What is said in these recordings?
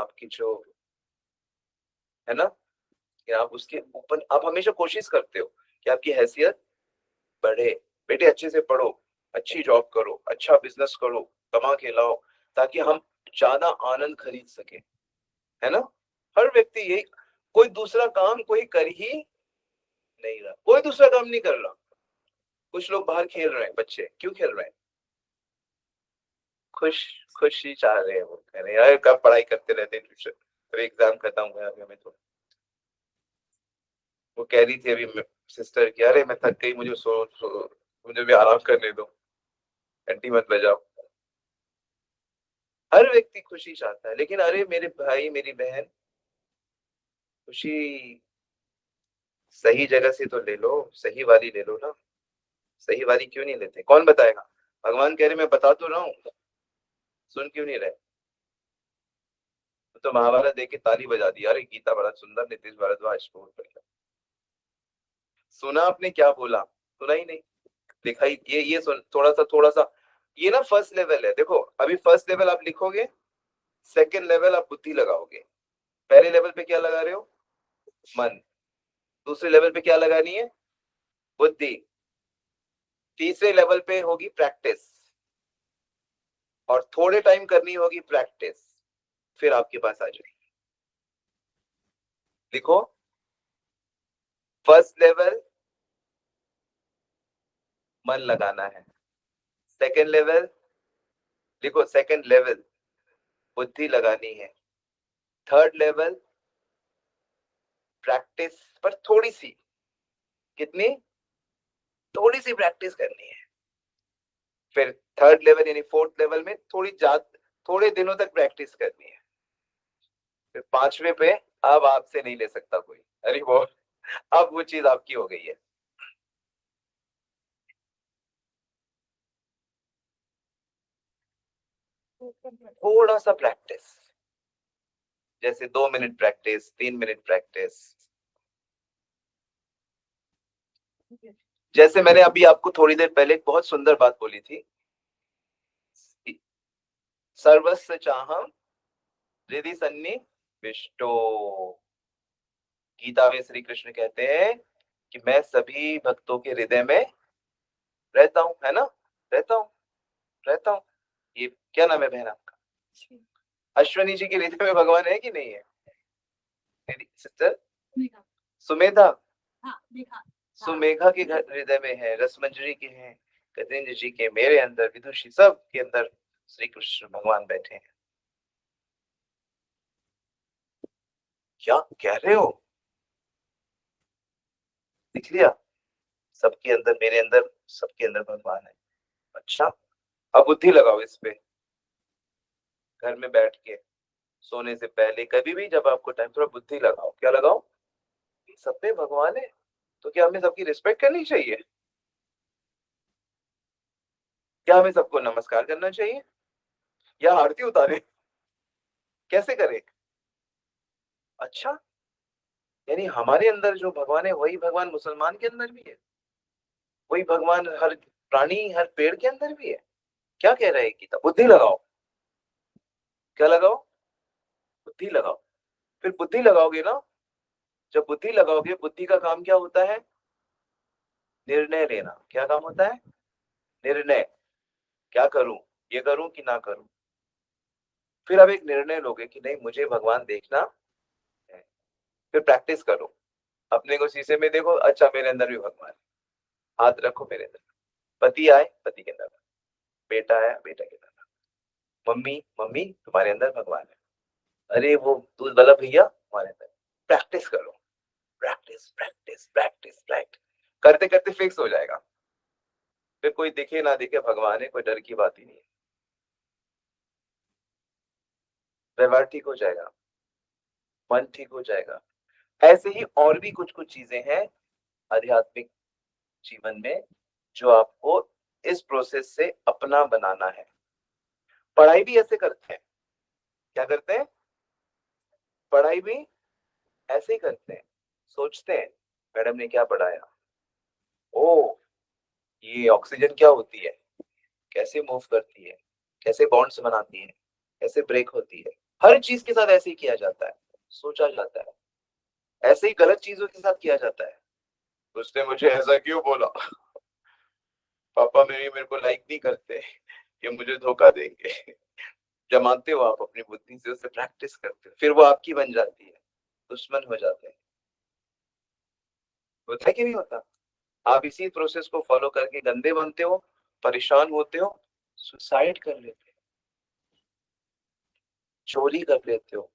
आपकी जो है ना, कि आप उसके ऊपर आप हमेशा कोशिश करते हो कि आपकी हैसियत बढ़े। बेटे अच्छे से पढ़ो, अच्छी जॉब करो, अच्छा बिजनेस करो, कमा के लाओ, ताकि हम ज्यादा आनंद खरीद सके, है ना। हर व्यक्ति यही, कोई दूसरा काम कोई कर ही नहीं रहा, कोई दूसरा काम नहीं कर रहा। कुछ लोग बाहर खेल रहे हैं, बच्चे क्यों खेल रहे हैं? खुश खुशी चाह रहे हैं। वो कह रहे हैं यार कब पढ़ाई करते रहते हैं ट्यूशन, अभी एग्जाम खत्म हुआ अभी हमें तो। वो कह रही थी अभी सिस्टर की, अरे मैं थक गई, मुझे मुझे भी आराम करने दो, घंटी मत बजाओ। हर व्यक्ति खुशी चाहता है, लेकिन अरे मेरे भाई मेरी बहन, खुशी सही जगह से तो ले लो, सही वाली ले लो ना। सही वाली क्यों नहीं लेते, कौन बताएगा? भगवान कह रहे मैं बता तो रहा हूँ, सुन क्यों नहीं रहे? तो महाभारत देख के ताली बजा दी, अरे गीता बड़ा सुंदर नीतीश भारद्वाज को सुना आपने क्या बोला? सुना ही नहीं, देखा ही ये सुन, थोड़ा सा ये ना फर्स्ट लेवल है। देखो अभी फर्स्ट लेवल आप लिखोगे, सेकंड लेवल आप बुद्धि लगाओगे। पहले लेवल पे क्या लगा रहे हो? मन। दूसरे लेवल पे क्या लगानी है? बुद्धि। तीसरे लेवल पे होगी प्रैक्टिस, और थोड़े टाइम करनी होगी प्रैक्टिस, फिर आपके पास आ जाएगी। लिखो, फर्स्ट लेवल मन लगाना है, सेकंड लेवल, लिखो सेकंड लेवल बुद्धि लगानी है, थर्ड लेवल प्रैक्टिस पर थोड़ी सी, कितनी? थोड़ी सी प्रैक्टिस करनी है। फिर थर्ड लेवल यानी फोर्थ लेवल में थोड़ी ज्यादा, थोड़े दिनों तक प्रैक्टिस करनी है। फिर पांचवे पे अब आपसे नहीं ले सकता कोई, अरे वो अब वो चीज आपकी हो गई है। थोड़ा सा प्रैक्टिस, जैसे 2 मिनट प्रैक्टिस, 3 मिनट प्रैक्टिस। जैसे मैंने अभी आपको थोड़ी देर पहले एक बहुत सुंदर बात बोली थी, सर्वस्व चाहम हृदि सन्निविष्टो। गीता में श्री कृष्ण कहते हैं कि मैं सभी भक्तों के हृदय में रहता हूँ, है ना, रहता हूँ, रहता हूँ। ये क्या नाम है बहन आपका? अश्वनी जी के हृदय में भगवान है कि नहीं है? मेरी सिस्टर सुमेधा, सुमेघा के घर हृदय में है, रसमंजरी के हैं, गजेंद्र जी के, मेरे अंदर, विदुषी सब के अंदर श्री कृष्ण भगवान बैठे हैं। क्या कह रहे हो? लिख लिया? सबके अंदर, मेरे अंदर, सबके अंदर भगवान है। अच्छा, अब बुद्धि लगाओ इस पे। घर में बैठ के सोने से पहले कभी भी जब आपको टाइम, थोड़ा बुद्धि लगाओ। क्या लगाओ? सब में भगवान है, तो क्या हमें सबकी रिस्पेक्ट करनी चाहिए? क्या हमें सबको नमस्कार करना चाहिए या आरती उतारे? कैसे करें? अच्छा, यानी हमारे अंदर जो भगवान है वही भगवान मुसलमान के अंदर भी है, वही भगवान हर प्राणी, हर पेड़ के अंदर भी है। क्या कह रहे हैं गीता? बुद्धि लगाओ। क्या लगाओ? बुद्धि लगाओ। फिर बुद्धि लगाओगे ना, जब बुद्धि लगाओगे, बुद्धि का काम क्या होता है? निर्णय लेना। क्या काम होता है? निर्णय। क्या करूं, ये करूं कि ना करूं। फिर अब एक निर्णय लोगे कि नहीं, मुझे भगवान देखना है। फिर प्रैक्टिस करो, अपने को शीशे में देखो, अच्छा मेरे अंदर भी भगवान है, हाथ रखो मेरे अंदर। पति आए, पति के अंदर, बेटा आया, बेटा के अंदर, मम्मी, मम्मी तुम्हारे अंदर भगवान है, अरे वो दूध वाला भैया तुम्हारे अंदर। प्रैक्टिस करो, प्रैक्टिस प्रैक्टिस प्रैक्टिस प्रैक्टिस, करते करते फिक्स हो जाएगा। फिर कोई दिखे ना दिखे भगवान है, कोई डर की बात ही नहीं है। व्यवहार ठीक हो जाएगा, मन ठीक हो जाएगा। ऐसे ही और भी कुछ कुछ चीजें हैं आध्यात्मिक जीवन में जो आपको इस प्रोसेस से अपना बनाना है। पढ़ाई भी ऐसे करते हैं। क्या करते हैं? पढ़ाई भी ऐसे ही करते हैं। सोचते हैं मैडम ने क्या पढ़ाया, ओ ये ऑक्सीजन क्या होती है, कैसे मूव करती है, कैसे बॉन्ड्स बनाती है, कैसे ब्रेक होती है, हर चीज के साथ ऐसे ही किया जाता है, सोचा जाता है, ऐसे ही गलत चीजों के साथ किया जाता है। उसने मुझे ऐसा क्यों बोला, पापा मेरे को लाइक नहीं करते, ये मुझे धोखा देंगे। जब मानते हो आप अपनी बुद्धि से, उसे प्रैक्टिस करते हो, फिर वो आपकी बन जाती है, दुश्मन हो जाते हैं। होता है कि नहीं होता? आप इसी प्रोसेस को फॉलो करके गंदे बनते हो, परेशान होते हो, सुसाइड कर लेते हो, चोरी कर लेते हो,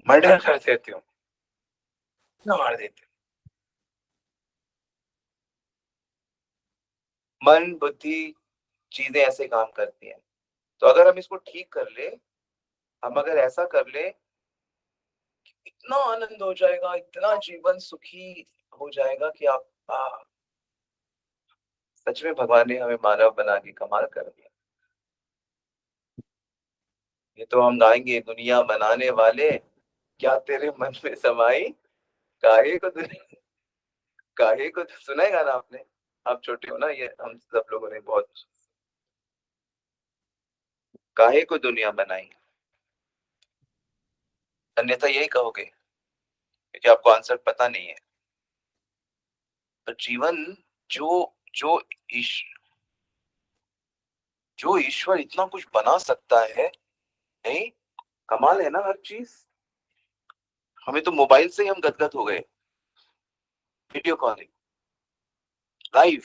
मर्डर कर देते हो, मार देते हो। मन बुद्धि चीजें ऐसे काम करती हैं। तो अगर हम इसको ठीक कर ले, हम अगर ऐसा कर ले, इतना आनंद हो जाएगा, इतना जीवन सुखी हो जाएगा कि आप सच में भगवान ने हमें मानव बना के कमाल कर दिया। ये तो हम गाएंगे, दुनिया बनाने वाले क्या तेरे मन में समाई, काहे को दुनिया, काहे को, सुना है गाना आपने? आप छोटे हो ना, ये हम सब लोगों ने बहुत, काहे को दुनिया बनाई, अन्यथा यही कहोगे क्योंकि आपको आंसर पता नहीं है। पर जीवन, जो जो ईश, जो ईश्वर इतना कुछ बना सकता है, नहीं, कमाल है ना हर चीज। हमें तो मोबाइल से ही हम गदगद हो गए, video calling, live,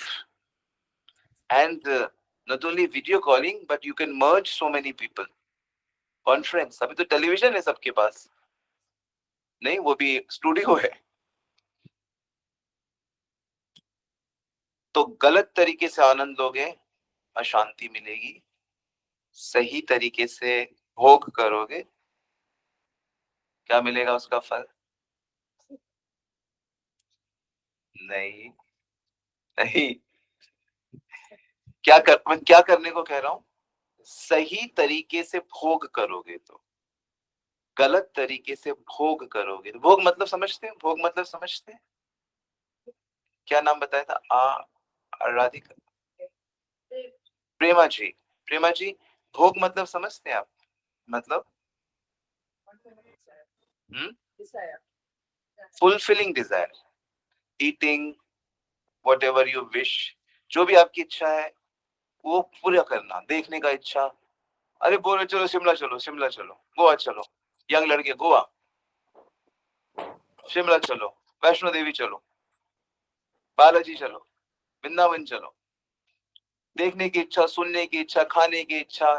and not only video calling but you can merge so many people, conference, अभी तो टेलीविजन है सबके पास, नहीं वो भी स्टूडियो है। तो गलत तरीके से आनंद लोगे, अशांति मिलेगी, सही तरीके से भोग करोगे, क्या मिलेगा उसका फल? नहीं, नहीं, मैं क्या करने को कह रहा हूं, सही तरीके से भोग करोगे तो, गलत तरीके से भोग करोगे तो, भोग मतलब समझते हैं, भोग मतलब समझते हैं, क्या नाम बताया था? राधिका, प्रेमा जी, प्रेमा जी, भोग मतलब समझते हैं आप? मतलब fulfilling desire, eating whatever you, wish भी आपकी इच्छा है वो पूरा करना, देखने का इच्छा, अरे बोलो चलो शिमला चलो, शिमला चलो, गोवा चलो, यंग लड़के गोवा, शिमला चलो, वैष्णो देवी चलो, बालाजी चलो, वृंदावन चलो, देखने की इच्छा, सुनने की इच्छा, खाने की इच्छा,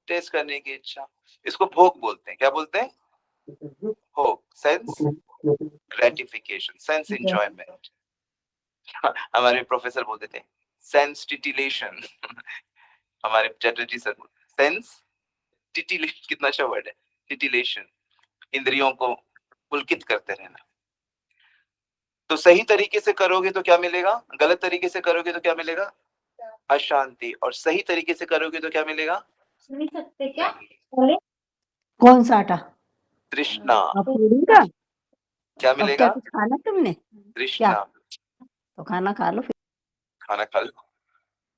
टेस्ट करने की इच्छा, इसको भोग बोलते हैं। क्या बोलते हैं? भोग, सेंस ग्रेटिफिकेशन, सेंस एंजॉयमेंट। हमारे प्रोफेसर बोलते थे सेंस टिटिलेशन। हमारे चैटर्जी सर बोलते सेंस टिटिलेशन, कितना अच्छा वर्ड है, टिटिलेशन, इंद्रियों को पुलकित करते रहना। तो सही तरीके से करोगे तो क्या मिलेगा, गलत तरीके से करोगे तो क्या मिलेगा? अशांति। और सही तरीके से करोगे तो क्या मिलेगा? सुन सकते क्या? बोले कौन सा आटा? तृष्णा। का क्या अब क्या मिलेगा? कुछ खाना तुमने? क्या? तृष्णा। तो खाना खा लो फिर। खाना खा लो,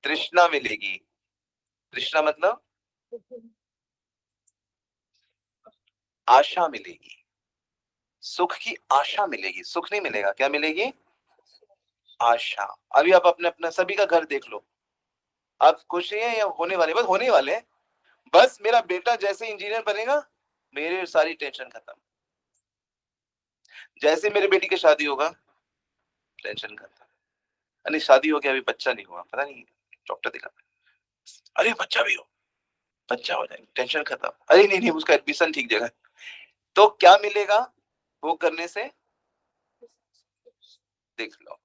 तृष्णा मिलेगी। तृष्णा मतलब आशा मिलेगी, सुख की आशा मिलेगी, सुख नहीं मिलेगा, क्या मिलेगी? आशा। अभी आप अपने अपना सभी का घर देख लो, आप खुश हैं या होने वाले? बस होने वाले हैं, बस मेरा बेटा जैसे इंजीनियर बनेगा मेरे सारी टेंशन खत्म, जैसे मेरे बेटी की शादी होगा टेंशन खत्म, अरे शादी हो गया अभी बच्चा नहीं हुआ, पता नहीं डॉक्टर दिखा, अरे बच्चा भी हो, बच्चा हो जाएगा टेंशन खत्म, अरे नहीं नहीं उसका एडमिशन ठीक जगह। तो क्या मिलेगा वो करने से? देख लो,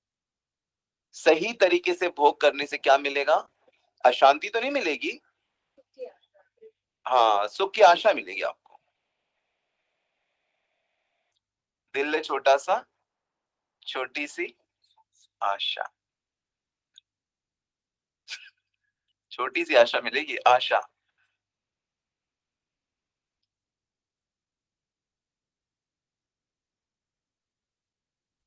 सही तरीके से भोग करने से क्या मिलेगा? अशांति तो नहीं मिलेगी, हाँ सुख की आशा मिलेगी आपको। दिल है छोटा सा, छोटी सी आशा, छोटी सी आशा मिलेगी, आशा।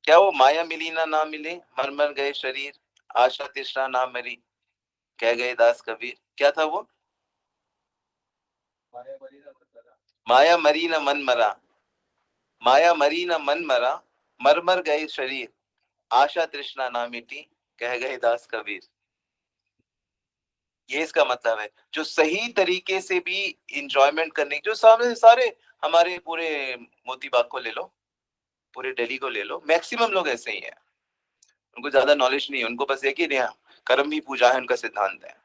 क्या वो माया मिली ना मिले, मर मर गए शरीर, आशा तृष्णा ना मरी, कह गए दास कबीर, क्या था वो? माया मरी न मन मरा, माया मरी न मन मरा, मर मर गए शरीर, आशा तृष्णा ना मिटी, कह गए दास कबीर। ये इसका मतलब है। जो सही तरीके से भी इंजॉयमेंट करने, जो सामने सारे हमारे पूरे मोती बाग को ले लो, पूरे दिल्ली को ले लो, मैक्सिमम लोग ऐसे ही हैं। उनको ज्यादा नॉलेज नहीं है, उनको बस एक ही नहीं, कर्म भी पूजा है उनका सिद्धांत है।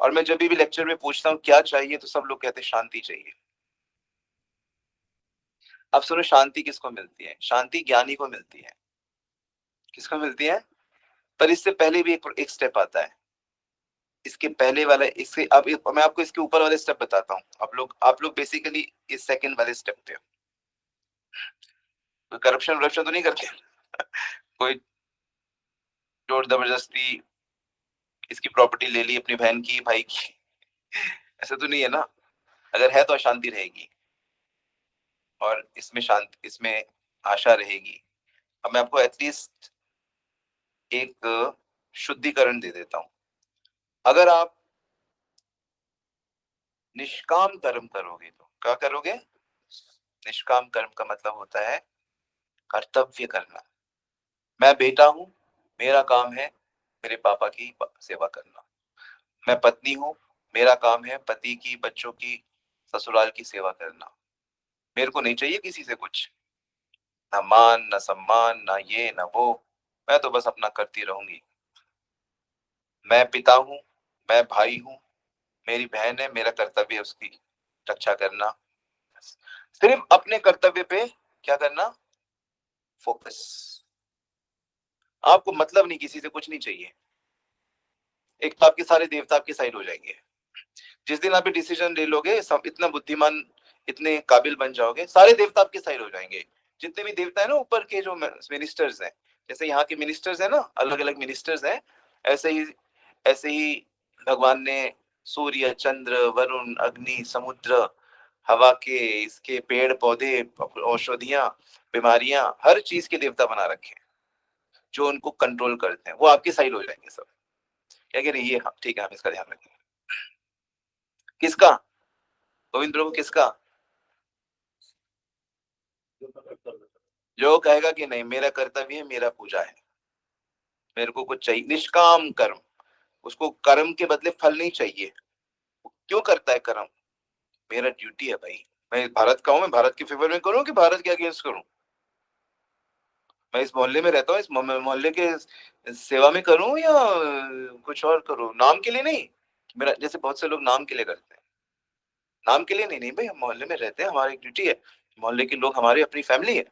और मैं जब भी लेक्चर में पूछता हूँ क्या चाहिए, तो सब लोग कहते हैं शांति चाहिए। अब सुनो, शांति किसको मिलती है? शांति ज्ञानी को मिलती है। किसको मिलती है? पर इससे पहले भी एक स्टेप आता है। इसके पहले वाला, इसके अब मैं आपको इसके ऊपर वाले स्टेप बताता हूँ। आप लोग बेसिकली इस सेकंड वाले स्टेप पे हो। कोई करप्शन वरप्शन तो नहीं करते? कोई जोर जबरदस्ती इसकी प्रॉपर्टी ले ली अपनी बहन की, भाई की, ऐसा तो नहीं है ना? अगर है तो अशांति रहेगी, और इसमें आशा रहेगी। अब मैं आपको एटलीस्ट एक शुद्धिकरण दे देता हूं। अगर आप निष्काम कर्म करोगे, तो क्या करोगे? निष्काम कर्म का मतलब होता है कर्तव्य करना। मैं बेटा हूं, मेरा काम है मेरे पापा की सेवा करना। मैं पत्नी हूं, मेरा काम है पति की, बच्चों की, ससुराल की सेवा करना। मेरे को नहीं चाहिए किसी से कुछ, ना मान ना सम्मान, ना ये ना वो। मैं तो बस अपना करती रहूंगी। मैं पिता हूं, मैं भाई हूं, मेरी बहन है, मेरा कर्तव्य है उसकी रक्षा करना। सिर्फ अपने कर्तव्य पे क्या करना? फोकस। आपको मतलब नहीं, किसी से कुछ नहीं चाहिए। एक तो आपके सारे देवता आपकी साइड हो जाएंगे। जिस दिन आप डिसीजन ले लोगे, सब इतना बुद्धिमान, इतने काबिल बन जाओगे, सारे देवता आपके साइड हो जाएंगे। जितने भी देवता है ना ऊपर के, जो मिनिस्टर्स हैं, जैसे यहाँ के मिनिस्टर्स हैं ना, अलग अलग मिनिस्टर्स हैं, ऐसे ही भगवान ने सूर्य, चंद्र, वरुण, अग्नि, समुद्र, हवा के, इसके पेड़ पौधे, औषधियां, बीमारियां, हर चीज के देवता बना रखे हैं, जो उनको कंट्रोल करते हैं। वो आपके साइड हो जाएंगे सब। क्या कह रहे? ये हाँ ठीक है, हम इसका ध्यान रखेंगे। किसका? गोविंद प्रभु किसका? जो कहेगा कि नहीं मेरा कर्तव्य है, मेरा पूजा है, मेरे को कुछ चाहिए, निष्काम कर्म। उसको कर्म के बदले फल नहीं चाहिए। क्यों करता है कर्म? मेरा ड्यूटी है भाई। मैं भारत का हूं, मैं भारत के फेवर में करूं कि भारत के अगेंस्ट करूं? मैं इस मोहल्ले में रहता हूँ, इस मोहल्ले के सेवा में करूं, या कुछ और करूं? नाम के लिए नहीं। मेरा जैसे बहुत से लोग नाम के लिए करते हैं। नाम के लिए नहीं, नहीं भाई, हम मोहल्ले में रहते हैं, हमारी ड्यूटी है। मोहल्ले के लोग हमारी अपनी फैमिली है।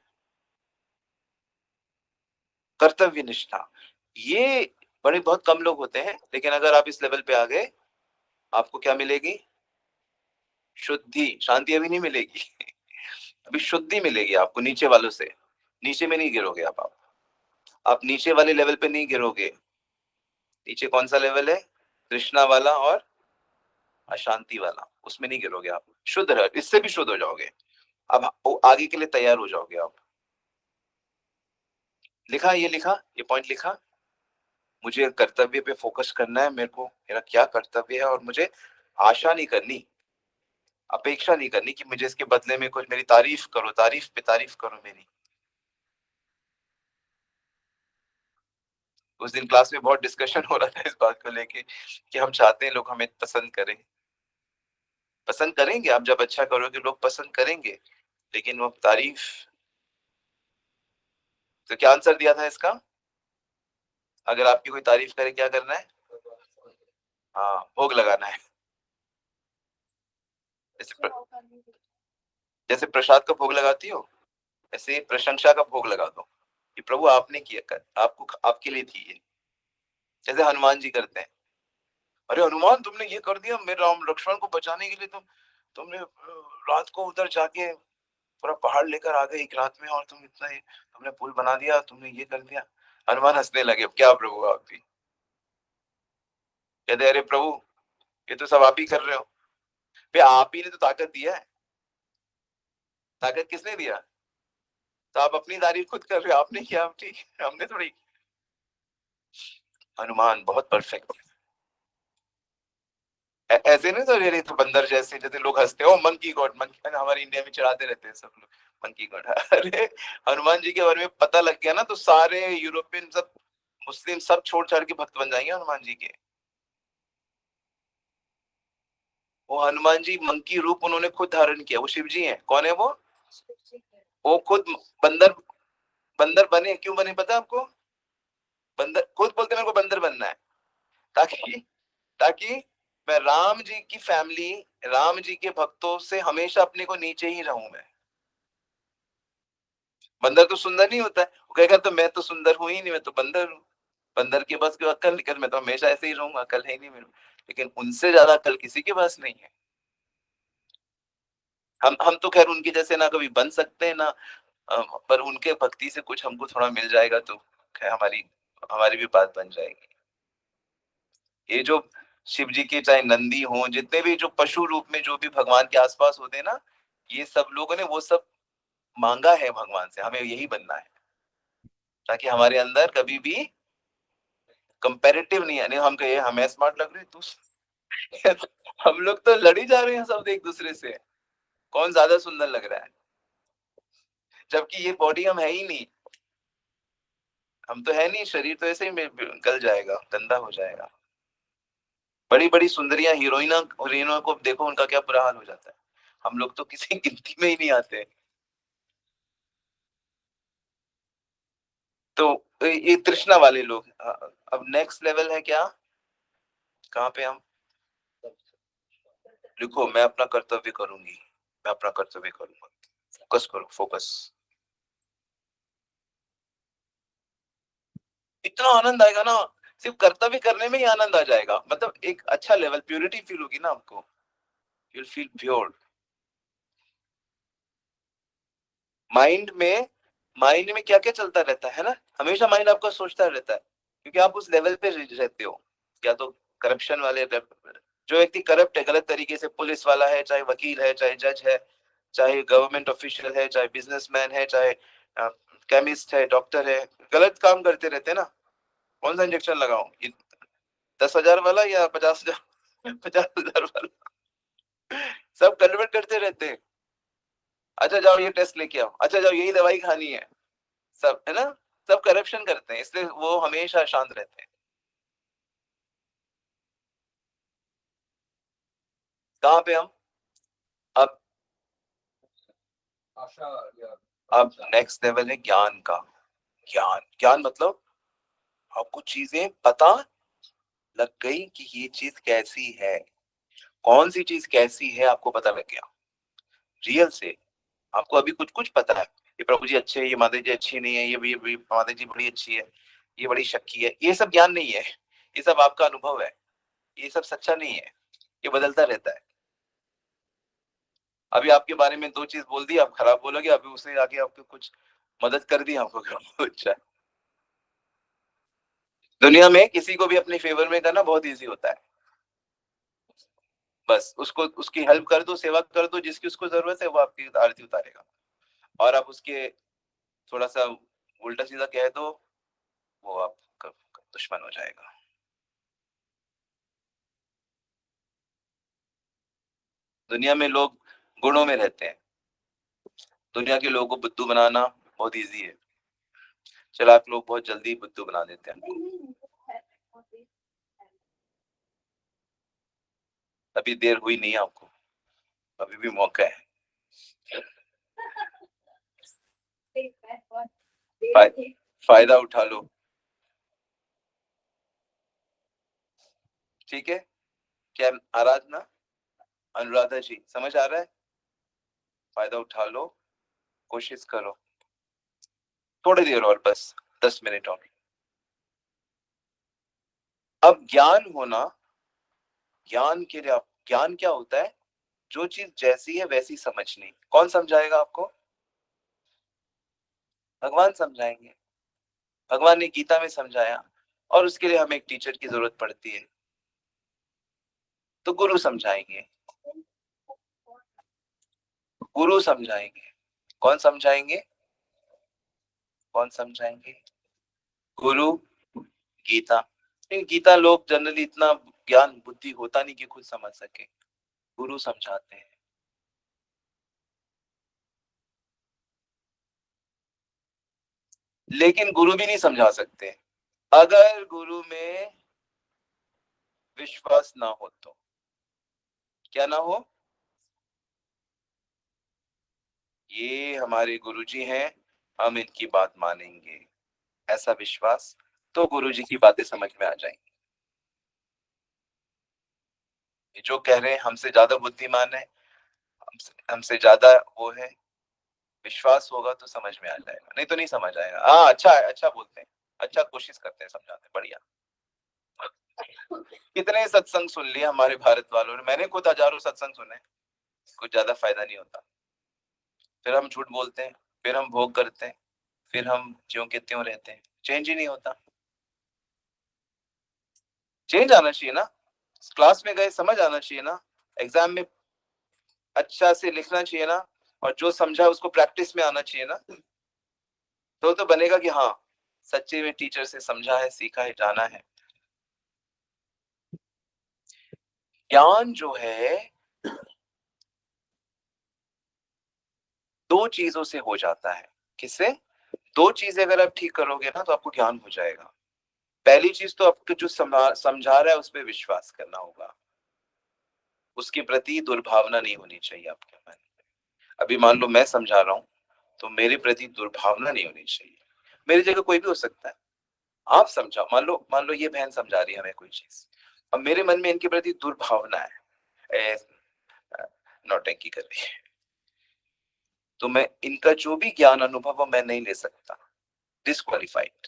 कर्तव्य निष्ठा, ये बड़े बहुत कम लोग होते हैं। लेकिन अगर आप इस लेवल पे आ गए, आपको क्या मिलेगी? शुद्धि। शांति अभी नहीं मिलेगी। अभी शुद्धि मिलेगी आपको नीचे वालों से। नीचे में नहीं गिरोगे आप नीचे वाले लेवल पे नहीं गिरोगे। नीचे कौन सा लेवल है? तृष्णा वाला और अशांति वाला, उसमें नहीं गिरोगे आप। शुद्ध रह, इससे भी शुद्ध हो जाओगे। अब आगे के लिए तैयार हो जाओगे आप। लिखा, ये लिखा, ये पॉइंट लिखा। मुझे कर्तव्य पे फोकस करना है, मेरे को मेरा क्या कर्तव्य है, और मुझे आशा नहीं करनी, अपेक्षा नहीं करनी कि मुझे इसके बदले में कुछ, मेरी तारीफ करो, तारीफ पे तारीफ करो मेरी। उस दिन क्लास में बहुत डिस्कशन हो रहा था इस बात को लेके कि हम चाहते हैं लोग हमें पसंद करें। पसंद करेंगे, आप जब अच्छा करोगे लोग पसंद करेंगे, लेकिन वो तारीफ। तो क्या आंसर दिया था इसका? अगर आपकी कोई तारीफ करे, क्या करना है? हाँ, भोग लगाना है। जैसे जैसे प्रसाद का भोग लगाती हो, ऐसे प्रशंसा का भोग लगा दो कि प्रभु आपने किया, कर आपको, आपके लिए थी ये। जैसे हनुमान जी करते हैं। अरे हनुमान, तुमने ये कर दिया मेरे राम लक्ष्मण को बचाने के लिए, तुमने रात को उधर जाके पूरा पहाड़ लेकर आ गए एक रात में, और तुमने पुल बना दिया, तुमने ये कर दिया। हनुमान हंसने लगे, क्या प्रभु आप भी? कहते अरे प्रभु, ये तो सब आप ही कर रहे हो। भाई आप ही ने तो ताकत दिया है। ताकत किसने दिया? तो आप अपनी तारीफ खुद कर रहे हो, आपने किया, आप ठीक, हमने थोड़ी। हनुमान बहुत परफेक्ट। ऐसे नहीं तो ये तो बंदर जैसे, जैसे लोग हंसते हो मंकी गॉड, मंकी हमारे इंडिया में चढ़ाते रहते हैं सब लोग मंकी गॉड। अरे हनुमान जी के बारे में पता लग गया ना तो सारे यूरोपियन सब मुस्लिम सब छोड़ छाड़ के भक्त बन जाएंगे हनुमान जी के। वो हनुमान जी मंकी रूप उन्होंने खुद धारण किया, वो शिव जी हैं। कौन है वो खुद बंदर, बंदर बने। क्यों बने पता है आपको? बंदर खुद बोलते मेरे को बंदर बनना है, ताकि ताकि मैं राम जी की फैमिली, राम जी के भक्तों से हमेशा अपने को नीचे ही रहूं मैं। बंदर तो सुंदर नहीं होता है, वो कहेगा तो मैं तो सुंदर हूं ही नहीं, मैं तो बंदर हूँ। बंदर के पास कोई अक्ल निकल, मैं तो हमेशा ऐसे ही रहूंगा, अकल है ही नहीं मेरे को। लेकिन उनसे ज्यादा अकल किसी के पास नहीं है। हम तो खैर उनके जैसे ना कभी बन सकते हैं ना, पर उनके भक्ति से कुछ हमको थोड़ा मिल जाएगा तो खैर हमारी हमारी भी बात बन जाएगी। ये जो शिव जी के चाहे नंदी हो, जितने भी जो पशु रूप में जो भी भगवान के आसपास होते हैं ना, ये सब लोगों ने वो सब मांगा है भगवान से, हमें यही बनना है, ताकि हमारे अंदर कभी भी कंपेरेटिव नहीं है। नहीं हम कहे हमें स्मार्ट लग रही तू हम लोग तो लड़ी जा रहे हैं सब एक दूसरे से, कौन ज्यादा सुंदर लग रहा है, जबकि ये बॉडी हम है ही नहीं। हम तो है नहीं, शरीर तो ऐसे ही गल जाएगा, गंदा हो जाएगा। बड़ी बड़ी सुंदरियां हीरोइनों को देखो, उनका क्या बुरा हाल हो जाता है। हम लोग तो किसी गिनती में ही नहीं आते। तो ये तृष्णा वाले लोग। अब नेक्स्ट लेवल है क्या, कहाँ पे हम? लिखो, मैं अपना कर्तव्य करूंगी, मैं अपना कर्तव्य करूंगा। फोकस करो, फोकस। इतना आनंद आएगा ना, सिर्फ कर्तव्य करने में ही आनंद आ जाएगा, मतलब एक अच्छा लेवल प्योरिटी फील होगी ना आपको, यू फील प्योर। माइंड में माइंड में क्या क्या चलता रहता है ना, हमेशा माइंड आपका सोचता रहता है, क्योंकि आप उस लेवल पे रहते हो। या तो करप्शन वाले, जो व्यक्ति करप्ट है गलत तरीके से, पुलिस वाला है, चाहे वकील है, चाहे जज है, चाहे गवर्नमेंट ऑफिशियल है, चाहे बिजनेसमैन है, चाहे केमिस्ट है, डॉक्टर है, गलत काम करते रहते हैं ना। कौन सा इंजेक्शन लगाऊं, 10,000 वाला या 50,000? 50,000 वाला, सब कन्वर्ट करते रहते हैं। अच्छा जाओ ये टेस्ट लेके आओ, अच्छा जाओ यही दवाई खानी है, सब है ना। सब करप्शन करते हैं, इसलिए वो हमेशा शांत रहते हैं। कहाँ पे हम? अब अब नेक्स्ट लेवल है ज्ञान का। ज्ञान, ज्ञान मतलब आपको चीजें पता लग गई कि ये चीज कैसी है, कौन सी चीज कैसी है, आपको पता लग गया रियल से। आपको अभी कुछ कुछ पता है, ये प्रभु जी अच्छे हैं, ये माता जी अच्छी नहीं है, ये माता जी बड़ी अच्छी है, ये बड़ी शक्की है, ये सब ज्ञान नहीं है, ये सब आपका अनुभव है, ये सब सच्चा नहीं है, ये बदलता रहता है। अभी आपके बारे में दो चीज बोल दी, आप खराब बोलोगे, अभी उसने आके आपको कुछ मदद कर दी आपको अच्छा। दुनिया में किसी को भी अपने फेवर में करना बहुत इजी होता है। बस उसको उसकी हेल्प कर दो, सेवा कर दो, जिसकी उसको जरूरत है वो आपकी आरती उतारेगा। और आप उसके थोड़ा सा उल्टा सीधा कह दो, वो आपका दुश्मन हो जाएगा। दुनिया में लोग गुणों में रहते हैं, दुनिया के लोगों को बुद्धू बनाना बहुत इजी है। चालाक लोग बहुत जल्दी बुद्धू बना देते हैं। अभी देर हुई नहीं आपको, अभी भी मौका है। फायदा उठा लो, ठीक है। क्या आराधना, अनुराधा जी समझ आ रहा है? फायदा उठा लो, कोशिश करो, थोड़ी देर और, बस 10 मिनट और। अब ज्ञान होना, ज्ञान के लिए ज्ञान क्या होता है? जो चीज जैसी है वैसी समझनी। कौन समझाएगा आपको? भगवान समझाएंगे। भगवान ने गीता में समझाया, और उसके लिए हमें एक टीचर की जरूरत पड़ती है, तो गुरु समझाएंगे। गुरु समझाएंगे। कौन समझाएंगे? कौन समझाएंगे? गुरु। गीता। लेकिन गीता लोग जनरली इतना ज्ञान बुद्धि होता नहीं कि खुद समझ सके, गुरु समझाते हैं। लेकिन गुरु भी नहीं समझा सकते अगर गुरु में विश्वास ना हो तो। क्या ना हो? ये हमारे गुरुजी हैं, हम इनकी बात मानेंगे, ऐसा विश्वास, तो गुरुजी की बातें समझ में आ जाएंगी। ये जो कह रहे हैं हमसे ज्यादा बुद्धिमान है, हमसे ज्यादा वो है, विश्वास होगा तो समझ में आ जाएगा, नहीं तो नहीं समझ आएगा। हाँ, अच्छा है, अच्छा बोलते हैं, अच्छा कोशिश करते हैं समझाते हैं, बढ़िया। कितने सत्संग सुन लिए हमारे भारत वालों ने, मैंने खुद हजारों सत्संग सुने, कुछ ज्यादा फायदा नहीं होता। फिर हम झूठ बोलते हैं, फिर हम भोग करते हैं, फिर हम ज्यों के त्यों रहते हैं, चेंज ही नहीं होता। चेंज आना चाहिए ना, क्लास में गए समझ आना चाहिए ना, एग्जाम में अच्छा से लिखना चाहिए ना, और जो समझा उसको प्रैक्टिस में आना चाहिए ना, तो बनेगा कि हाँ सच्चे में टीचर से समझा है, सीखा है, जाना है। ज्ञान जो है दो चीजों से हो जाता है। किससे? दो चीजें अगर आप ठीक करोगे ना तो आपको ज्ञान हो जाएगा। पहली चीज तो आपको जो समझा रहा है उस पर विश्वास करना होगा, उसके प्रति दुर्भावना नहीं होनी चाहिए आपके मन में। अभी मान लो मैं समझा रहा हूं तो मेरे प्रति दुर्भावना नहीं होनी चाहिए। मेरी जगह कोई भी हो सकता है, आप समझाओ, मान लो ये बहन समझा रही है हमें कोई चीज, अब मेरे मन में इनके प्रति दुर्भावना है, ए, नौटंकी कर रही है, तो मैं इनका जो भी ज्ञान अनुभव मैं नहीं ले सकता, डिस्क्वालिफाइड।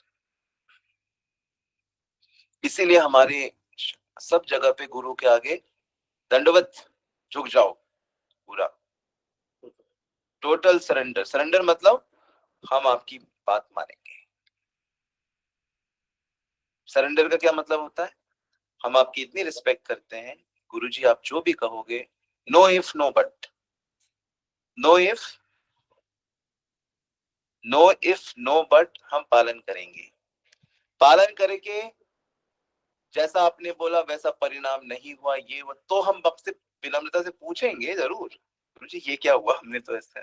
इसीलिए हमारे सब जगह पे गुरु के आगे दंडवत, झुक जाओ पूरा, टोटल सरेंडर। सरेंडर मतलब हम आपकी बात मानेंगे। सरेंडर का क्या मतलब होता है? हम आपकी इतनी रिस्पेक्ट करते हैं, गुरुजी आप जो भी कहोगे, no if no but, no if no but, हम पालन करेंगे। पालन करके जैसा आपने बोला वैसा परिणाम नहीं हुआ, ये वो, तो हम आपसे विनम्रता से पूछेंगे जरूर, गुरुजी ये क्या हुआ, हमने तो ऐसा,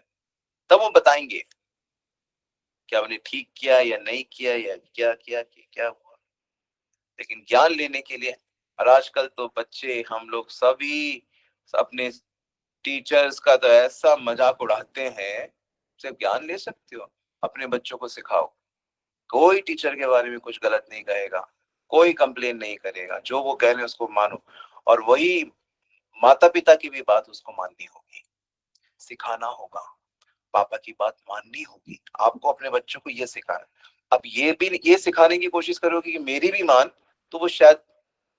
तब वो बताएंगे क्या हमने ठीक किया या नहीं किया, या क्या किया कि क्या हुआ। लेकिन ज्ञान लेने के लिए, और आजकल तो बच्चे हम लोग सभी अपने टीचर्स का तो ऐसा मजाक उड़ाते हैं, सिर्फ ज्ञान ले सकते हो, अपने बच्चों को सिखाओ, कोई टीचर के बारे में कुछ गलत नहीं कहेगा, कोई कंप्लेन नहीं करेगा, जो वो कह रहे हैं उसको मानो, और वही माता पिता की भी बात उसको माननी होगी, सिखाना होगा, पापा की बात माननी होगी, आपको अपने बच्चों को ये सिखाना। अब ये भी ये सिखाने की कोशिश करोगे कि मेरी भी मान, तो वो शायद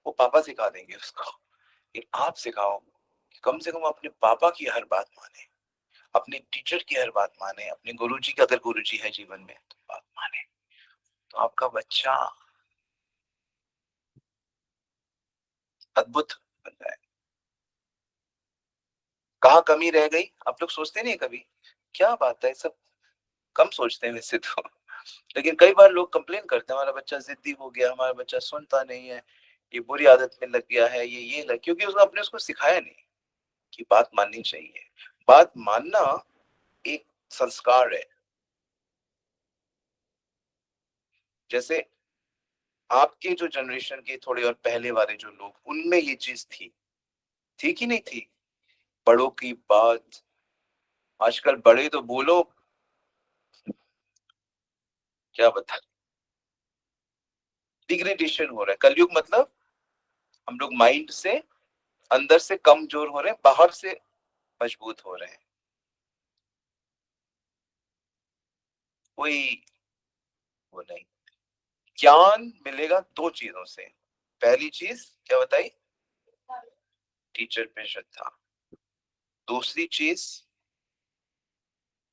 वो पापा सिखा देंगे उसको, लेकिन आप सिखाओ कि कम से कम अपने पापा की हर बात माने, अपने टीचर की हर बात माने, अपने गुरुजी का, अगर गुरुजी है जीवन में तो बात माने, तो आपका बच्चा अद्भुत बन जाए। कहाँ कमी रह गई आप लोग सोचते नहीं कभी? क्या बात है, सब कम सोचते हैं वैसे तो, लेकिन कई बार लोग कंप्लेन करते हैं हमारा बच्चा जिद्दी हो गया, हमारा बच्चा सुनता नहीं है, ये बुरी आदत में लग गया है, ये लग, क्योंकि उसने अपने उसको सिखाया नहीं कि बात माननी चाहिए। बात मानना एक संस्कार है। जैसे आपके जो जनरेशन के थोड़े और पहले वाले जो लोग, उनमें ये चीज थी कि नहीं थी? बड़ों की बात, आजकल बड़े तो बोलो क्या बता, डिग्रेडेशन हो रहा है, कलयुग मतलब हम लोग माइंड से अंदर से कमजोर हो रहे हैं, बाहर से मजबूत हो रहे हैं। कोई वो नहीं, ज्ञान मिलेगा दो चीजों से। पहली चीज क्या बताई? टीचर पे श्रद्धा। दूसरी चीज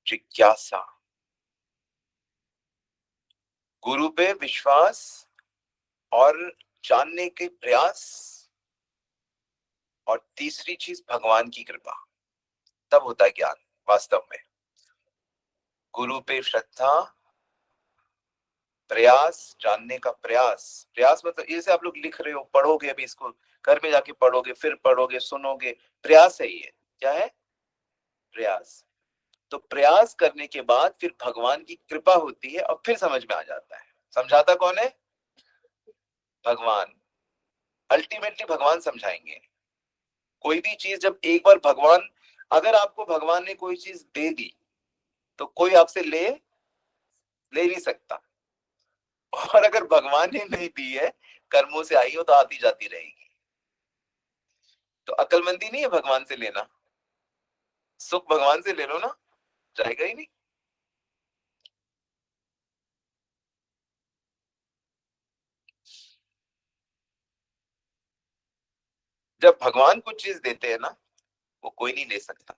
जिज्ञासा, गुरु पे विश्वास और जानने के प्रयास, और तीसरी चीज भगवान की कृपा, तब होता है ज्ञान वास्तव में। गुरु पे श्रद्धा, प्रयास, जानने का प्रयास, प्रयास मतलब जैसे आप लोग लिख रहे हो, पढ़ोगे अभी इसको, घर में जाके पढ़ोगे, फिर पढ़ोगे, सुनोगे, प्रयास है ये। क्या है? प्रयास। तो प्रयास करने के बाद फिर भगवान की कृपा होती है और फिर समझ में आ जाता है। समझाता कौन है? भगवान। अल्टीमेटली भगवान समझाएंगे। कोई भी चीज जब एक बार भगवान, अगर आपको भगवान ने कोई चीज दे दी तो कोई आपसे ले ले नहीं सकता। और अगर भगवान ने नहीं दी है, कर्मों से आई हो तो आती जाती रहेगी। तो अक्लमंदी नहीं है भगवान से लेना। सुख भगवान से ले लो ना, जाएगा ही नहीं। जब भगवान कुछ चीज देते हैं ना, वो कोई नहीं ले सकता।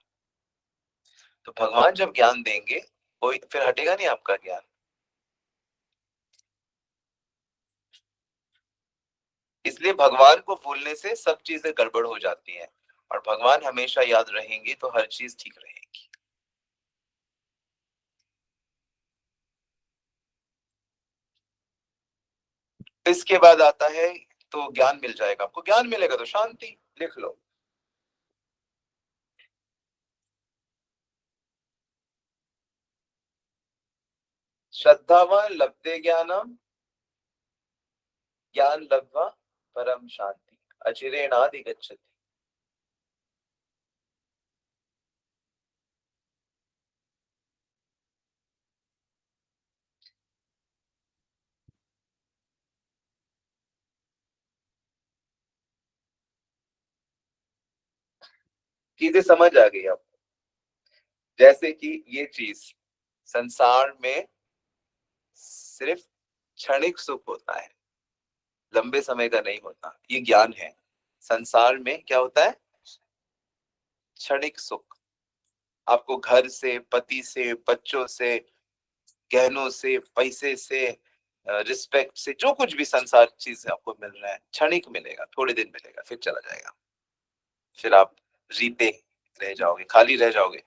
तो भगवान जब ज्ञान देंगे, कोई फिर हटेगा नहीं आपका ज्ञान। इसलिए भगवान को भूलने से सब चीजें गड़बड़ हो जाती हैं, और भगवान हमेशा याद रहेंगे तो हर चीज ठीक रहेगी। इसके बाद आता है, तो ज्ञान मिल जाएगा आपको, ज्ञान मिलेगा तो शांति। लिख लो, श्रद्धावान लभते ज्ञानम, ज्ञान लब्ध्वा परम शांति, अचिरेणाधि गच्छति। चीजें समझ आ गई आपको? जैसे कि ये चीज संसार में सिर्फ क्षणिक सुख होता है, लंबे समय का नहीं होता। ये ज्ञान है। संसार में क्या होता है? क्षणिक सुख। आपको घर से, पति से, बच्चों से, गहनों से, पैसे से, रिस्पेक्ट से, जो कुछ भी संसार चीज आपको मिल रहा है, क्षणिक मिलेगा, थोड़े दिन मिलेगा, फिर चला जाएगा। फिर आप रीते रह जाओगे, खाली रह जाओगे।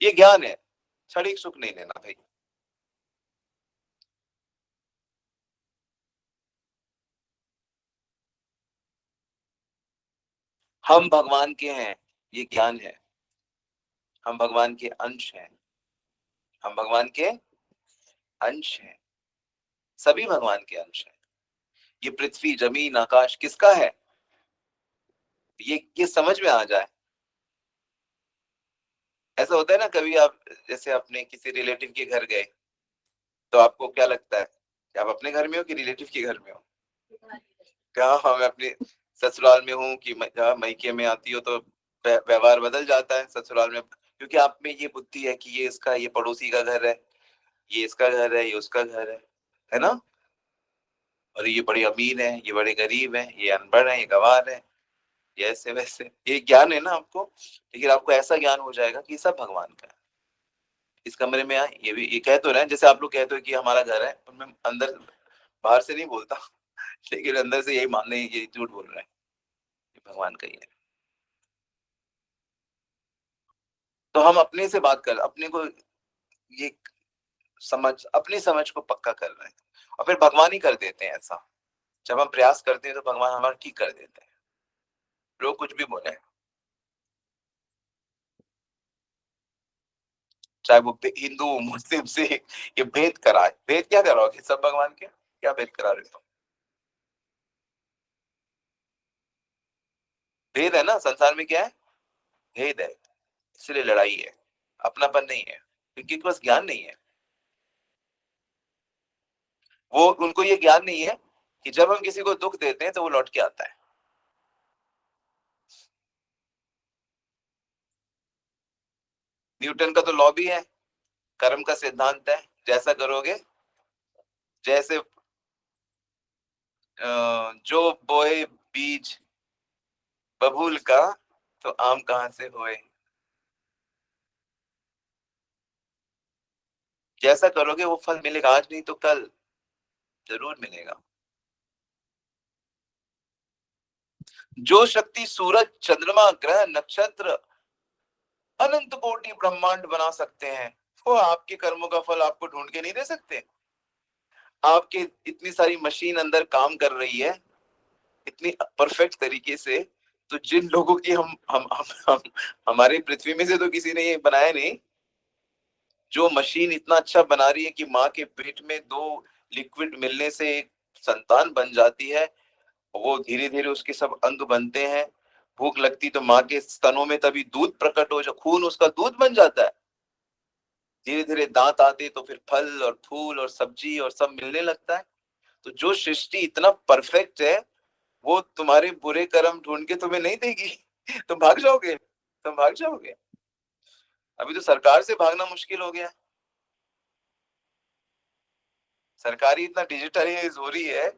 ये ज्ञान है। क्षणिक सुख नहीं लेना भाई। हम भगवान के हैं, ये ज्ञान है। हम भगवान के अंश हैं। हम भगवान के अंश हैं। सभी भगवान के अंश हैं। ये पृथ्वी, जमीन, आकाश किसका है? ये समझ में आ जाए। ऐसा होता है ना, कभी आप जैसे अपने किसी रिलेटिव के घर गए, तो आपको क्या लगता है कि आप अपने घर में हो कि रिलेटिव के घर में हो? क्या हम अपने ससुराल में हूँ कि मैके में आती हो, तो व्यवहार बदल जाता है ससुराल में, क्योंकि आप में ये बुद्धि है कि ये इसका, ये पड़ोसी का घर है, ये इसका घर है, ये उसका घर है ना? और ये बड़े अमीर है, ये बड़े गरीब है, ये अनपढ़ है, ये गंवार है, ये ऐसे वैसे। ये ज्ञान है ना आपको। लेकिन आपको ऐसा ज्ञान हो जाएगा कि सब भगवान का है। इस कमरे में आए, ये भी ये कह तो रहे हैं, जैसे आप लोग कहते हो कि हमारा घर है, पर मैं अंदर, बाहर से नहीं बोलता, लेकिन अंदर से यही मानने, ये झूठ बोल रहे हैं, ये भगवान का ही है। तो हम अपने से बात कर, अपने को ये समझ, अपनी समझ को पक्का कर रहे हैं, और फिर भगवान ही कर देते हैं ऐसा। जब हम प्रयास करते हैं तो भगवान हमारा ठीक कर देते हैं। लोग कुछ भी बोले, चाहे वो हिंदू मुस्लिम से, ये भेद कराए, भेद क्या कराओगे सब भगवान के? क्या भेद करा रहे हो? भेद है ना संसार में, क्या है? भेद है। इसलिए लड़ाई है, अपनापन नहीं है, क्योंकि उनके पास ज्ञान नहीं है। वो, उनको ये ज्ञान नहीं है कि जब हम किसी को दुख देते हैं तो वो लौट के आता है। न्यूटन का तो लॉ भी है, कर्म का सिद्धांत है, जैसा करोगे, जैसे जो बोए बीज बबूल का, तो आम कहां से होए। जैसा करोगे वो फल मिलेगा, आज नहीं तो कल जरूर मिलेगा। जो शक्ति सूरज, चंद्रमा, ग्रह, नक्षत्र, अनंत कोटि ब्रह्मांड बना सकते हैं, वो आपके कर्मों का फल आपको ढूंढ के नहीं दे सकते? आपके इतनी सारी मशीन अंदर काम कर रही है, इतनी परफेक्ट तरीके से, तो जिन लोगों की हम हमारे पृथ्वी में से तो किसी ने ये बनाया नहीं। जो मशीन इतना अच्छा बना रही है कि माँ के पेट में 2 लिक्विड मिलने से एक संतान बन जाती है, वो धीरे धीरे उसके सब अंग बनते हैं। भूख लगती तो माँ के स्तनों में तभी दूध प्रकट हो, जो खून उसका दूध बन जाता है। धीरे धीरे दांत आते तो फिर फल और फूल और सब्जी और सब मिलने लगता है। तो जो सृष्टि इतना परफेक्ट है, वो तुम्हारे बुरे कर्म ढूंढ के तुम्हें नहीं देगी। तुम भाग जाओगे, तुम भाग जाओगे। अभी तो सरकार से भागना मुश्किल हो गया। सरकारी इतना डिजिटलाइज हो रही है,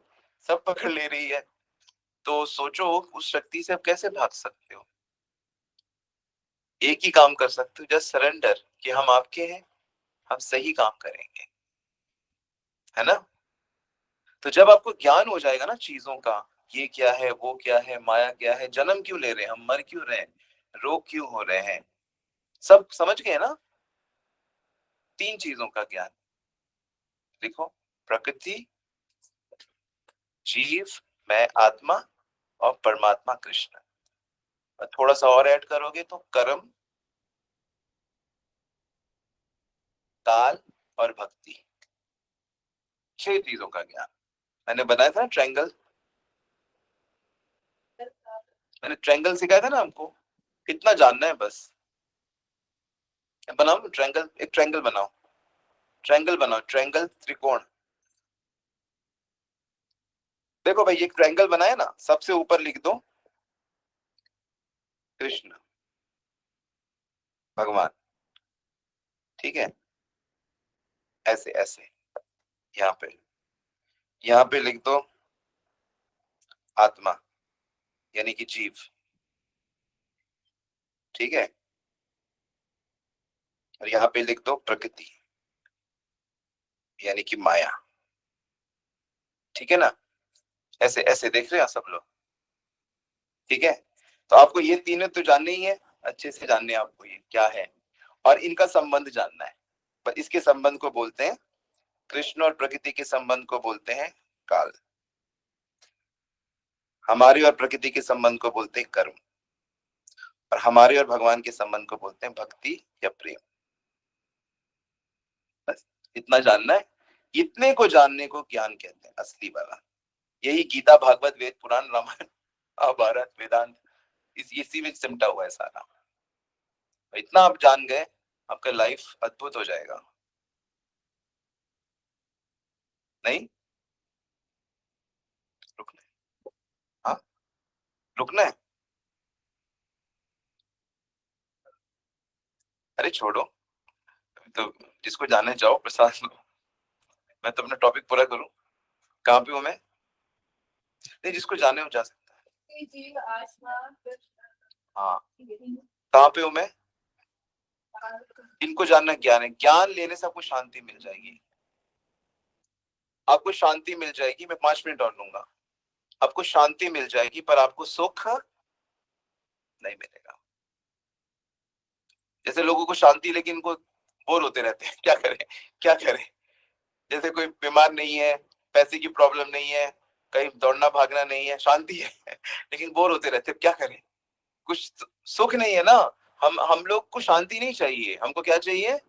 सब पकड़ ले रही है। तो सोचो उस शक्ति से आप कैसे भाग सकते हो। एक ही काम कर सकते हो, जस्ट सरेंडर, कि हम आपके हैं, हम सही काम करेंगे, है ना। तो जब आपको ज्ञान हो जाएगा ना चीजों का, ये क्या है, वो क्या है, माया क्या है, जन्म क्यों ले रहे हैं हम, मर क्यों रहे हैं, रोग क्यों हो रहे हैं, सब समझ गए ना। 3 चीजों का ज्ञान। देखो, प्रकृति, जीव, मैं आत्मा, और परमात्मा कृष्ण। और थोड़ा सा और ऐड करोगे तो कर्म, काल और भक्ति। 6 चीजों का ज्ञान। मैंने बनाया था ट्रायंगल, मैंने ट्रायंगल सिखाया था ना हमको। कितना जानना है बस। बनाओ ट्रायंगल, एक ट्रायंगल बनाओ, ट्रायंगल बनाओ, ट्रायंगल, त्रिकोण। देखो भाई, एक ट्रायंगल बनाया ना, सबसे ऊपर लिख दो कृष्ण भगवान, ठीक है। ऐसे ऐसे, यहाँ पे, यहाँ पे लिख दो आत्मा, यानी कि जीव, ठीक है। और यहाँ पे लिख दो प्रकृति, यानी कि माया, ठीक है ना। ऐसे ऐसे देख रहे हैं सब लोग, ठीक है। तो आपको ये तीनों तो जानने ही है, अच्छे से जानने हैं आपको ये क्या है, और इनका संबंध जानना है। पर इसके संबंध को बोलते हैं, कृष्ण और प्रकृति के संबंध को बोलते हैं काल। हमारे और प्रकृति के संबंध को बोलते हैं कर्म। और हमारे और भगवान के संबंध को बोलते हैं भक्ति या प्रेम। बस इतना जानना है। इतने को जानने को ज्ञान कहते हैं, असली वाला। यही गीता, भागवत, वेद, पुराण, रामायण, महाभारत, वेदांत, इसी में सिमटा हुआ है सारा। इतना आप जान गए, आपका लाइफ अद्भुत हो जाएगा। नहीं रुकना है। हाँ, रुकना है। अरे छोड़ो, तो जिसको जाने जाओ, प्रसाद लो। मैं तो अपना टॉपिक पूरा करूं। कहाँ पे हूँ मैं? नहीं, जिसको जाने हो जा सकता है। हाँ, कहाँ पे हूँ मैं? इनको जानना ज्ञान है। ज्ञान लेने से आपको शांति मिल जाएगी। आपको शांति मिल जाएगी। मैं 5 मिनट और लूंगा। आपको शांति मिल जाएगी, पर आपको सुख नहीं मिलेगा। जैसे लोगों को शांति, लेकिन इनको बोर होते रहते हैं। क्या करें, क्या करें। जैसे कोई बीमार नहीं है, पैसे की प्रॉब्लम नहीं है, कहीं दौड़ना भागना नहीं है, शांति है, लेकिन बोर होते रहते हैं। क्या करें, कुछ सुख नहीं है ना। हम लोग को शांति नहीं चाहिए, हमको क्या चाहिए,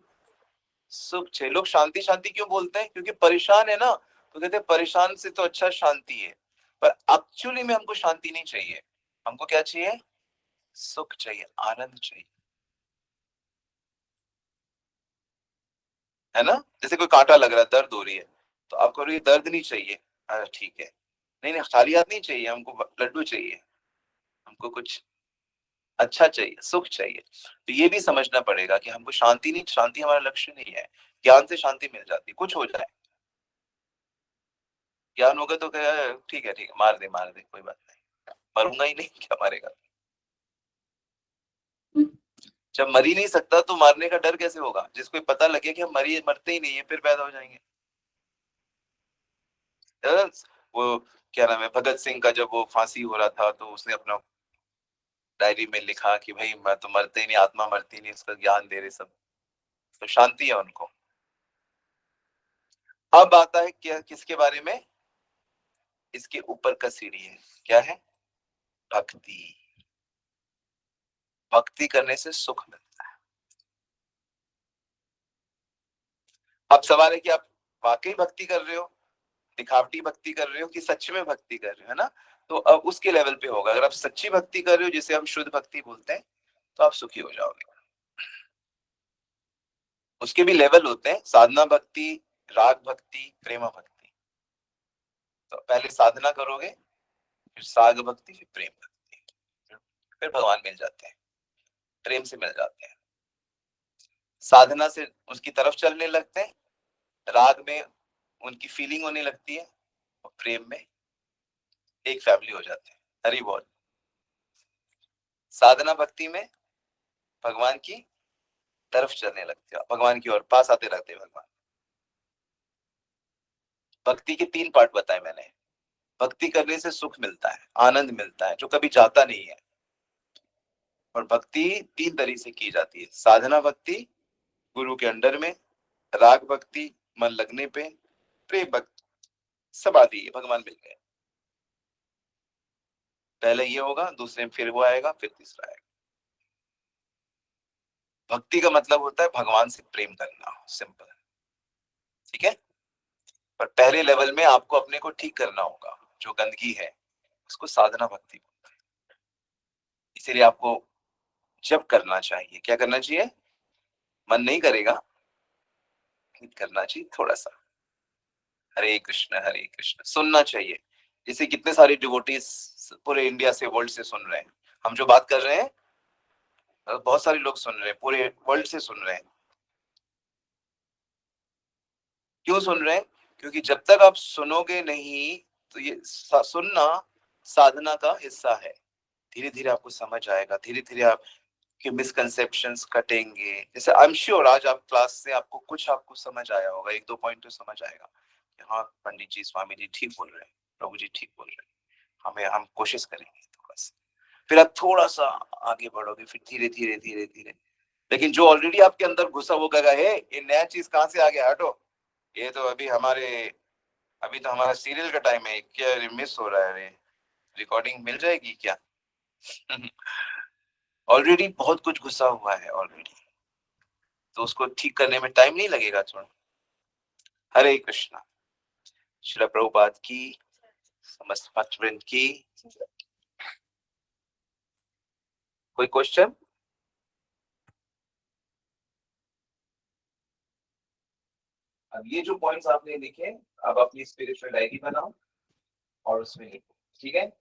सुख चाहिए। लोग शांति शांति क्यों बोलते हैं? क्योंकि परेशान है ना, तो कहते हैं परेशान से तो अच्छा शांति है। पर एक्चुअली में हमको शांति नहीं चाहिए। हमको क्या चाहिए, सुख चाहिए, आनंद चाहिए, है ना। जैसे कोई कांटा लग रहा है, दर्द हो रही है, तो आपको ये दर्द नहीं चाहिए, अरे ठीक है। नहीं नहीं, खाली हाथ नहीं चाहिए हमको, लड्डू चाहिए। हमको कुछ अच्छा चाहिए, सुख चाहिए। तो ये भी समझना पड़ेगा कि हमको शांति नहीं, शांति हमारा लक्ष्य नहीं है। ज्ञान से शांति मिल जाती है, कुछ हो जाए। ज्ञान होगा तो क्या, ठीक है ठीक है, मार दे, कोई बात नहीं, मरूंगा ही नहीं, क्या मारेगा। जब मर ही नहीं सकता तो मारने का डर कैसे होगा। जिसको पता लगे कि हम मरते ही नहीं है, फिर पैदा हो जाएंगे। वो क्या नाम है, भगत सिंह का जब वो फांसी हो रहा था, तो उसने अपना डायरी में लिखा कि भाई मैं तो मरते ही नहीं, आत्मा मरती नहीं, उसका ज्ञान दे रहे सब। तो शांति है उनको। अब आता है क्या, किसके बारे में, इसके ऊपर का सीढ़ी है, क्या है? भक्ति। भक्ति करने से सुख मिलता है। अब सवाल है कि आप वाकई भक्ति कर रहे हो, दिखावटी भक्ति कर रहे हो, कि सच में भक्ति कर रहे हो, है ना? तो अब उसके लेवल पे होगा। अगर आप सच्ची भक्ति कर रहे हो, जिसे हम शुद्ध भक्ति बोलते हैं, तो आप सुखी हो जाओगे। उसके भी लेवल होते हैं, साधना भक्ति, राग भक्ति, प्रेम भक्ति। तो पहले साधना करोगे, फिर साग भक्ति, फिर प्रेम भक्ति, फिर भगवान मिल जाते हैं, प्रेम से मिल जाते हैं। साधना से उसकी तरफ चलने लगते हैं, राग में उनकी फीलिंग होने लगती है, और प्रेम में एक फैमिली हो जाते हैं। हरि बोल। साधना भक्ति में भगवान की तरफ चलने लगते हो, भगवान की ओर पास आते रहते हैं भगवान। भक्ति के 3 पार्ट बताए मैंने। भक्ति करने से सुख मिलता है, आनंद मिलता है, जो कभी जाता नहीं है। और भक्ति 3 तरीके से की जाती है। साधना भक्ति गुरु के अंडर में, राग भक्ति मन लगने पे, प्रेम भक्ति सब आती है, भगवान मिल गए। पहले ये होगा, दूसरे में फिर वो आएगा, फिर तीसरा आएगा। भक्ति का मतलब होता है भगवान से प्रेम करना, सिंपल, ठीक है? पर पहले लेवल में आपको अपने को ठीक करना होगा, जो गंदगी है उसको साधना भक्ति बोलते हैं। इसीलिए आपको जब करना चाहिए, क्या करना चाहिए? मन नहीं करेगा, करना चाहिए थोड़ा सा, हरे कृष्ण सुनना चाहिए। जैसे कितने सारे डिवोटीज पूरे इंडिया से, वर्ल्ड से सुन रहे हैं। हम जो बात कर रहे हैं, बहुत सारे लोग सुन रहे हैं, पूरे वर्ल्ड से सुन रहे हैं। क्यों सुन रहे हैं? क्योंकि जब तक आप सुनोगे नहीं, तो ये सुनना साधना का हिस्सा है। धीरे धीरे आपको समझ आएगा, धीरे धीरे आप के मिसकंसेप्शंस कटेंगे। जैसे आई एम श्योर आज आप क्लास से आपको समझ आया होगा, 1-2 पॉइंट तो समझ आएगा कि हाँ पंडित जी, स्वामी जी ठीक बोल रहे हैं, प्रभु जी ठीक बोल रहे हैं, हम कोशिश करेंगे थोड़ा सा। फिर आप थोड़ा सा आगे बढ़ोगे, फिर धीरे धीरे धीरे धीरे। लेकिन जो ऑलरेडी आपके अंदर घुसा वो कहेगा, हे ये नया चीज कहाँ से आ गया, हटो, ये तो अभी तो हमारा सीरियल का टाइम है, क्या मिस हो रहा है, रिकॉर्डिंग मिल जाएगी क्या? ऑलरेडी बहुत कुछ घुसा हुआ है ऑलरेडी, तो उसको ठीक करने में टाइम नहीं लगेगा थोड़ा। हरे कृष्णा। श्रील प्रभुपाद की, समस्त भक्तवृंद की। कोई क्वेश्चन? अब ये जो पॉइंट्स आपने लिखे, अब अपनी स्पिरिचुअल डायरी बनाओ और उसमें लिखो, ठीक है?